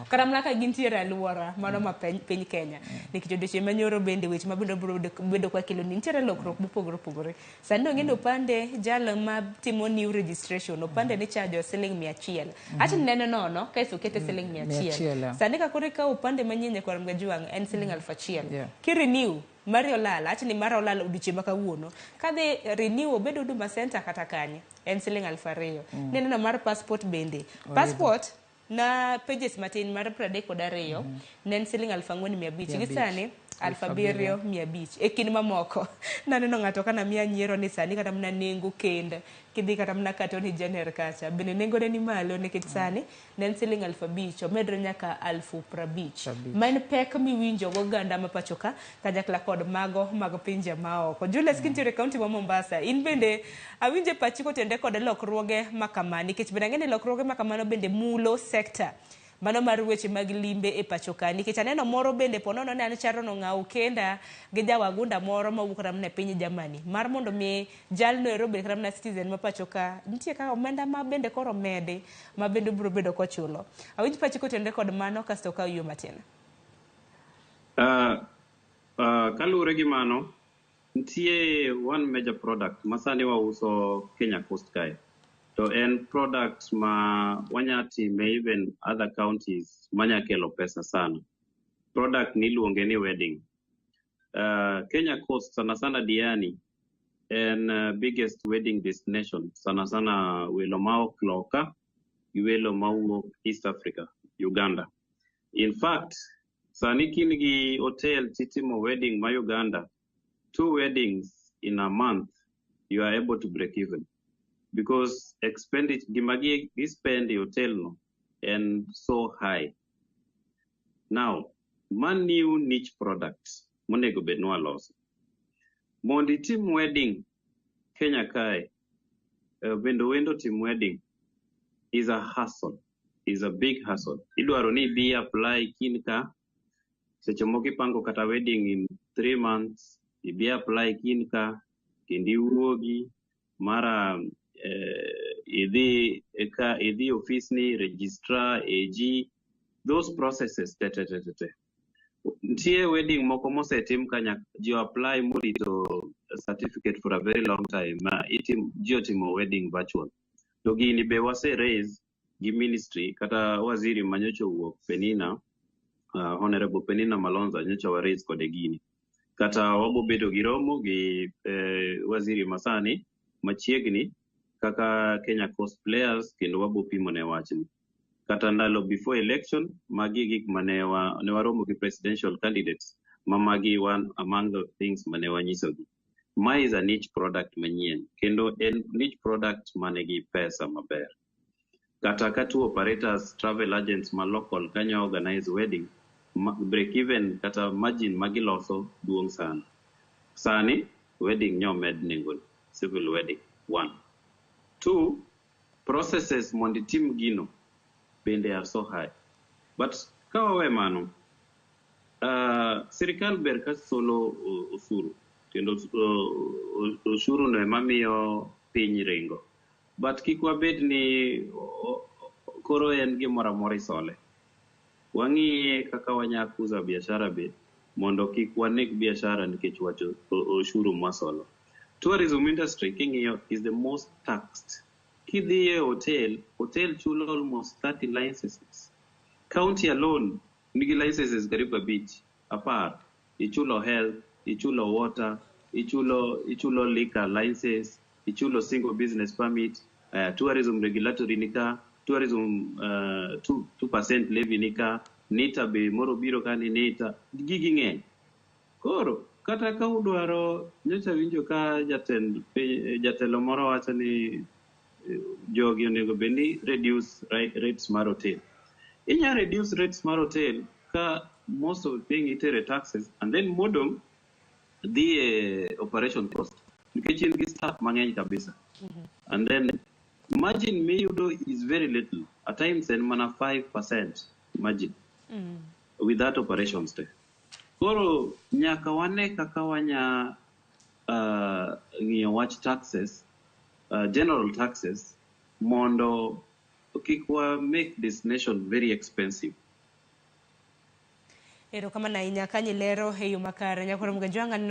karamna ka gintiere aluora mano ma piny Kenya nikech odiochieng' manyoro bende weche mabiro bedo kwa kelo nitiere lokruok mopogore opogore sani ng'endo opande jalo ma timo new registration opande ni charge siling 100 acha neno nono kaisa okete siling 100 sani ka kore ka opande manyien kwa mgajuang en siling 1000 ki renew Mario Lala acha ni mara olala odiochieng' ma kawuono kadhi renew obedo Huduma Center kata kanye en siling 2000 neno mar passport bende passport na pages matin mar 32 nen siling 4500 gi sani 7500 e kin mamoko naneno ng'ato kana miya nyiero ni sani kata mna nengo kenda kidhi kata mna kato ni jener kacha bende nengo ne ni malo nikech sani nen siling 5000 omedro nyaka 50,000 man pek miwinjo go ganda ma pachoka kanyakla kod mago mag pinje maoko. Julius kintiere kaunti ma Mombasa in bende awinje pachi kotende kod lokruoge makamani nikech bende ng'eni lokruoge makamano bende mulo sector mano mar weche mag limbe e pachoka nikech aneno moro bende ponono ne an charo no ng'aw kenda gi jawagunda moro mawuok ramne piny Germany mar mondo mi jalno ero bende ramna citizen ma pachoka nitie ka omenda ma bende koro mede ma bende biro bedo kochulo awinj pachi kotende kod mano kasto ka yo matin kalure gi mano nitie one major product masani wauso Kenya Coast kae to en product ma wanyatime even other counties manyakelo pesa sana. Product niluonge ni wedding. Kenya Coast sana sana Diani en biggest wedding destination. Sana sana welo mawuok loka, welo mawuok East Africa, Uganda. In fact, sani kin gi hotel titimo wedding ma Uganda, 2 weddings in a month, you are able to break even. Because expenditure gimagi spend the hotel no and so high. Now, man new niche products monego bedno aloso. Mondi team wedding Kenya kai wendo team wedding is a hassle, is a big hassle. Idwaro ni bi apply kinka seche moko ipango kata wedding in 3 months, bi apply kinka kindi uogi mara idhi office ni registrar AG those processes ntie wedding moko mosetim kanya ji apply morito certificate for a very long time ma ji otimo wedding virtual to gini be wase raise gi ministry kata waziri manyocho wuok Penina honorable Penina Malonza nyocha wa raise kode gini kata wabo bedo gi romo gi waziri Masani machiegni kaka Kenya Coast players kendo wabo pimo ne wachni kata ndalo before election magi gik mane waromo gi presidential candidates magi one among the things mane wanyisogi ma is a niche product manyien kendo en niche product mane gi pesa maber kata katu operators travel agents ma local kanya organize wedding break even kata margin magiloso duong sana sani wedding nyomed nengo civil wedding 1 2 processes mondi team gino bende are so high but kawawe mano sirikal ber ka solo osuru kendo osuru no mamiyo piny ringo but kikwa bed ni koro en gimoro amora isole wang'iye kaka wanyakuza biashara be mondo kik wanek biashara nikech wacho osuru masolo. Tourism industry king'iyo is the most taxed. Kidhiye hotel chulo almost 30 licenses. County alone nigi licenses karibu beach apart. Ichulo health, ichulo water, ichulo liquor license, ichulo single business permit, tourism regulatory nika, tourism 2% levy nika, nita be moro biro kani nita gigi ng'eny. Koro kata ka udwaro nyocha winjo ka jatelo moro wacho ni jogi onego beni reduce rates mar hotel. Inya reduce rates mar hotel ka most of the thing itere taxes and then modom the operation cost. Nikech in gi staff mang'eny kabisa. And then margin miyudo is very little. At times en mana 5% margin with that operation stay. Koro nyaka wane kaka wanya ng'iyo wach taxes, general taxes, mondo kikwa make this nation very expensive. Erokamano ahinya ka nilero e yo makare. Nyakoro mga jwang'an